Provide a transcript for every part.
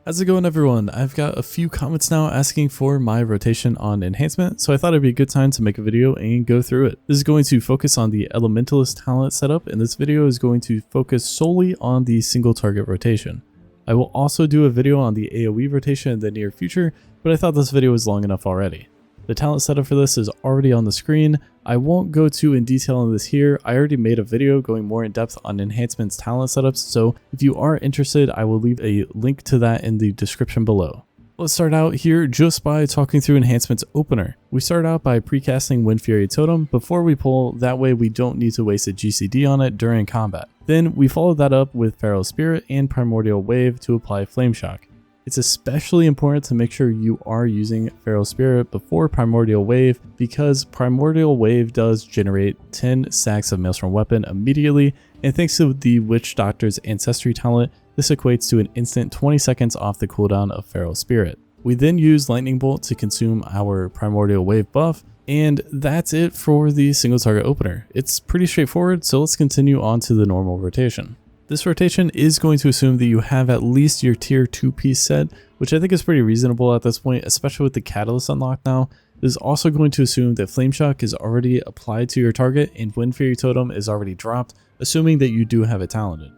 How's it going, everyone? I've got a few comments now asking for my rotation on enhancement, so I thought it'd be a good time to make a video and go through it. This is going to focus on the Elementalist talent setup, and this video is going to focus solely on the single target rotation. I will also do a video on the AoE rotation in the near future, but I thought this video was long enough already. The talent setup for this is already on the screen. I won't go too in detail on this here. I already made a video going more in depth on Enhancement's talent setups, so if you are interested, I will leave a link to that in the description below. Let's start out here just by talking through Enhancement's opener. We start out by precasting Wind Fury Totem before we pull, that way we don't need to waste a GCD on it during combat. Then we follow that up with Feral Spirit and Primordial Wave to apply Flame Shock. It's especially important to make sure you are using Feral Spirit before Primordial Wave, because Primordial Wave does generate 10 stacks of Maelstrom Weapon immediately, and thanks to the Witch Doctor's Ancestry talent, this equates to an instant 20 seconds off the cooldown of Feral Spirit. We then use Lightning Bolt to consume our Primordial Wave buff, and that's it for the single target opener. It's pretty straightforward, so let's continue on to the normal rotation. This rotation is going to assume that you have at least your tier 2 piece set, which I think is pretty reasonable at this point, especially with the Catalyst unlocked now. This is also going to assume that Flame Shock is already applied to your target and Wind Fury Totem is already dropped, assuming that you do have it talented.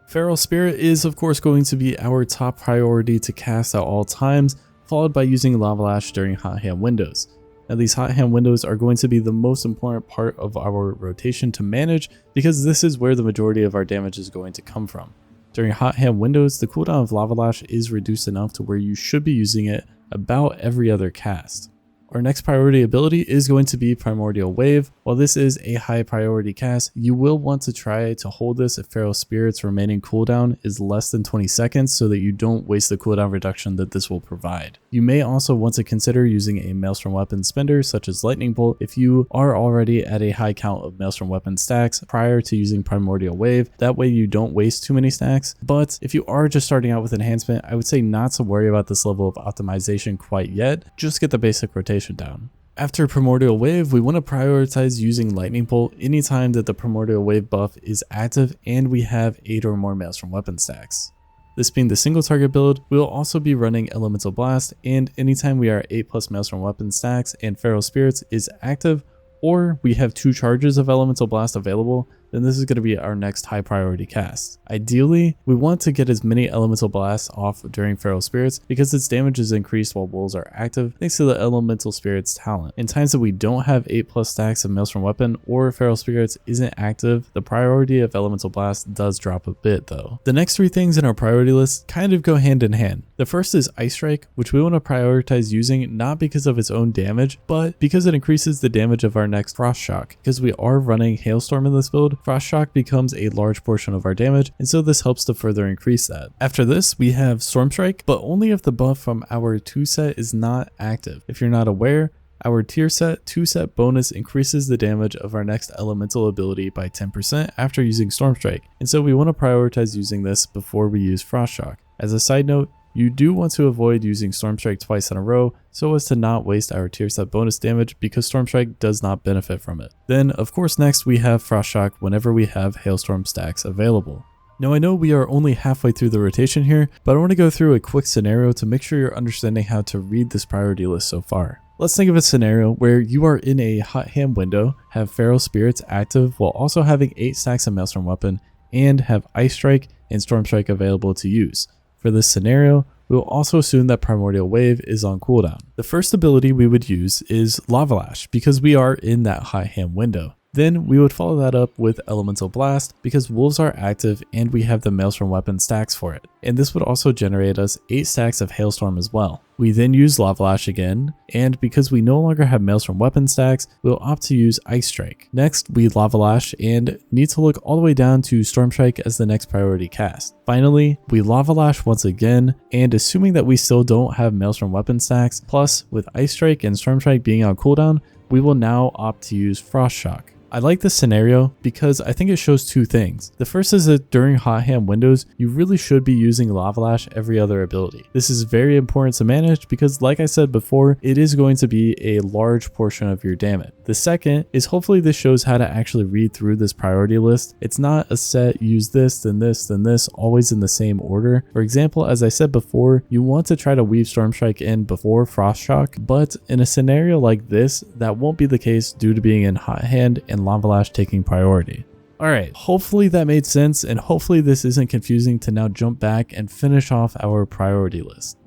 Feral Spirit is of course going to be our top priority to cast at all times, followed by using Lava Lash during hot hand windows. Now, these hot hand windows are going to be the most important part of our rotation to manage, because this is where the majority of our damage is going to come from. During hot hand windows, the cooldown of Lava Lash is reduced enough to where you should be using it about every other cast. Our next priority ability is going to be Primordial Wave. While this is a high priority cast, you will want to try to hold this if Feral Spirit's remaining cooldown is less than 20 seconds so that you don't waste the cooldown reduction that this will provide. You may also want to consider using a Maelstrom Weapon spender such as Lightning Bolt if you are already at a high count of Maelstrom Weapon stacks prior to using Primordial Wave. That way you don't waste too many stacks. But if you are just starting out with Enhancement, I would say not to worry about this level of optimization quite yet. Just get the basic rotation down. After Primordial Wave, we want to prioritize using Lightning Bolt anytime that the Primordial Wave buff is active and we have 8 or more Maelstrom Weapon stacks. This being the single target build, we will also be running Elemental Blast, and anytime we are 8 plus Maelstrom Weapon stacks and Feral Spirits is active, or we have 2 charges of Elemental Blast available, then this is going to be our next high priority cast. Ideally, we want to get as many Elemental Blasts off during Feral Spirits because its damage is increased while wolves are active thanks to the Elemental Spirits talent. In times that we don't have 8 plus stacks of Maelstrom Weapon or Feral Spirits isn't active, the priority of Elemental Blast does drop a bit though. The next 3 things in our priority list kind of go hand in hand. The first is Ice Strike, which we want to prioritize using not because of its own damage, but because it increases the damage of our next Frost Shock. Because we are running Hailstorm in this build, Frost Shock becomes a large portion of our damage, and so this helps to further increase that. After this, we have Storm Strike, but only if the buff from our 2 set is not active. If you're not aware, our tier set 2 set bonus increases the damage of our next elemental ability by 10% after using Storm Strike, and so we want to prioritize using this before we use Frost Shock. As a side note, you do want to avoid using Storm Strike twice in a row so as to not waste our tier set bonus damage, because Storm Strike does not benefit from it. Then of course next we have Frost Shock whenever we have Hailstorm stacks available. Now I know we are only halfway through the rotation here, but I want to go through a quick scenario to make sure you're understanding how to read this priority list so far. Let's think of a scenario where you are in a hot hand window, have Feral Spirits active while also having 8 stacks of Maelstrom Weapon, and have Ice Strike and Storm Strike available to use. For this scenario, we will also assume that Primordial Wave is on cooldown. The first ability we would use is Lava Lash because we are in that hot hand window. Then we would follow that up with Elemental Blast because wolves are active and we have the Maelstrom Weapon stacks for it. And this would also generate us 8 stacks of Hailstorm as well. We then use Lava Lash again, and because we no longer have Maelstrom Weapon stacks, we'll opt to use Ice Strike. Next, we Lava Lash and need to look all the way down to Storm Strike as the next priority cast. Finally, we Lava Lash once again, and assuming that we still don't have Maelstrom Weapon stacks, plus with Ice Strike and Storm Strike being on cooldown, we will now opt to use Frost Shock. I like this scenario because I think it shows two things. The first is that during hot hand windows, you really should be using Lava Lash every other ability. This is very important to manage because, like I said before, it is going to be a large portion of your damage. The second is hopefully this shows how to actually read through this priority list. It's not a set use this, then this, then this, always in the same order. For example, as I said before, you want to try to weave Storm Strike in before Frost Shock, but in a scenario like this, that won't be the case due to being in hot hand and Lava Lash taking priority. Alright, hopefully that made sense, and hopefully this isn't confusing to now jump back and finish off our priority list.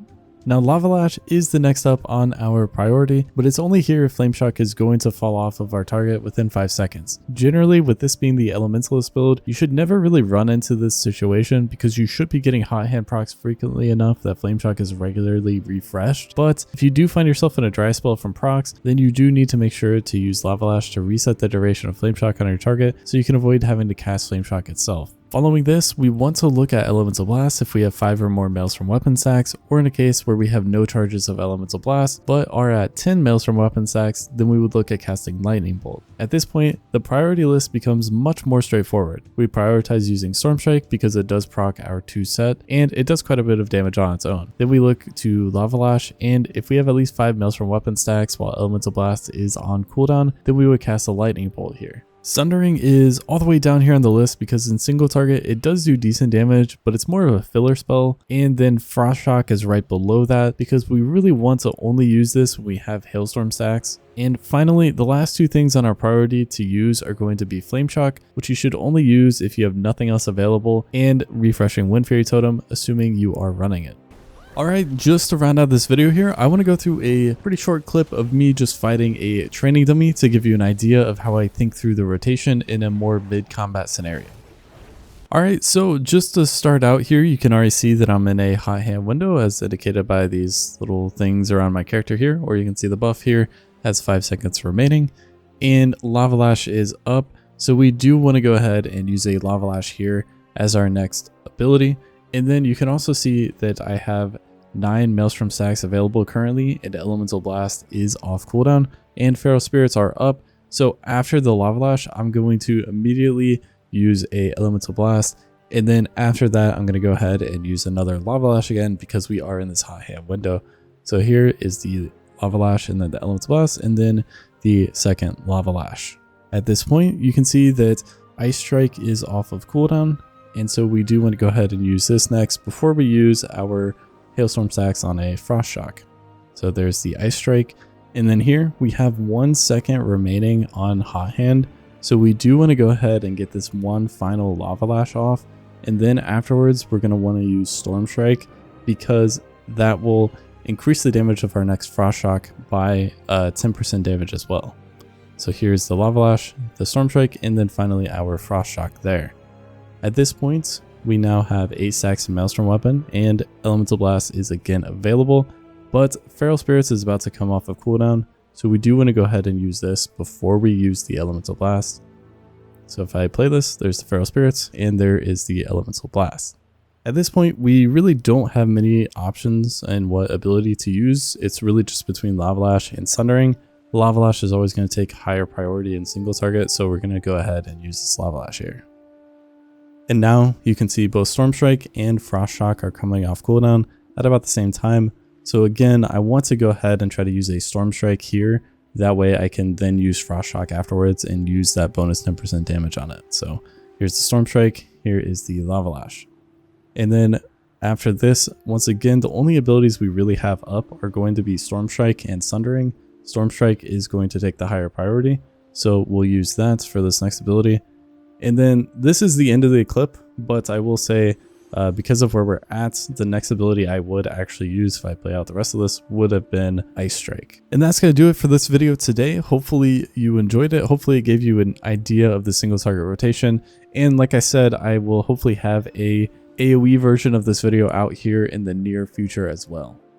Now Lava Lash is the next up on our priority, but it's only here if Flame Shock is going to fall off of our target within 5 seconds. Generally, with this being the Elementalist build, you should never really run into this situation because you should be getting hot hand procs frequently enough that Flame Shock is regularly refreshed. But if you do find yourself in a dry spell from procs, then you do need to make sure to use Lava Lash to reset the duration of Flame Shock on your target so you can avoid having to cast Flame Shock itself. Following this, we want to look at Elemental Blast if we have 5 or more mails from weapon stacks, or in a case where we have no charges of Elemental Blast, but are at 10 mails from weapon stacks, then we would look at casting Lightning Bolt. At this point, the priority list becomes much more straightforward. We prioritize using Storm Strike because it does proc our 2 set, and it does quite a bit of damage on its own. Then we look to Lava Lash, and if we have at least 5 mails from weapon stacks while Elemental Blast is on cooldown, then we would cast a Lightning Bolt here. Sundering is all the way down here on the list because in single target it does do decent damage, but it's more of a filler spell. And then Frost Shock is right below that because we really want to only use this when we have Hailstorm stacks. And finally, the last 2 things on our priority to use are going to be Flame Shock, which you should only use if you have nothing else available, and Refreshing Wind Fairy Totem, assuming you are running it. Alright, just to round out this video here, I want to go through a pretty short clip of me just fighting a training dummy to give you an idea of how I think through the rotation in a more mid-combat scenario. Alright, so just to start out here, you can already see that I'm in a hot hand window as indicated by these little things around my character here, or you can see the buff here has 5 seconds remaining, and Lava Lash is up, so we do want to go ahead and use a Lava Lash here as our next ability. And then you can also see that I have 9 Maelstrom stacks available currently, and Elemental Blast is off cooldown, and Feral Spirits are up. So after the Lava Lash, I'm going to immediately use a Elemental Blast, and then after that, I'm going to go ahead and use another Lava Lash again because we are in this hot hand window. So here is the Lava Lash, and then the Elemental Blast, and then the second Lava Lash. At this point, you can see that Ice Strike is off of cooldown, and so we do want to go ahead and use this next before we use our Hailstorm stacks on a Frost Shock. So there's the Ice Strike, and then here we have 1 second remaining on Hot Hand, so we do want to go ahead and get this one final Lava Lash off, and then afterwards we're going to want to use Storm Strike because that will increase the damage of our next Frost Shock by 10% damage as well. So here's the Lava Lash, the Storm Strike, and then finally our Frost Shock there. At this point, we now have 8 stacks of Maelstrom Weapon, and Elemental Blast is again available, but Feral Spirits is about to come off of cooldown, so we do want to go ahead and use this before we use the Elemental Blast. So if I play this, there's the Feral Spirits, and there is the Elemental Blast. At this point, we really don't have many options in what ability to use. It's really just between Lava Lash and Sundering. Lava Lash is always going to take higher priority in single target, so we're going to go ahead and use this Lava Lash here. And now you can see both Storm Strike and Frost Shock are coming off cooldown at about the same time. So again, I want to go ahead and try to use a Storm Strike here. That way I can then use Frost Shock afterwards and use that bonus 10% damage on it. So here's the Storm Strike, here is the Lava Lash. And then after this, once again, the only abilities we really have up are going to be Storm Strike and Sundering. Storm Strike is going to take the higher priority, so we'll use that for this next ability. And then this is the end of the clip, but I will say because of where we're at, the next ability I would actually use if I play out the rest of this would have been Ice Strike. And that's going to do it for this video today. Hopefully you enjoyed it. Hopefully it gave you an idea of the single target rotation. And like I said, I will hopefully have a AoE version of this video out here in the near future as well.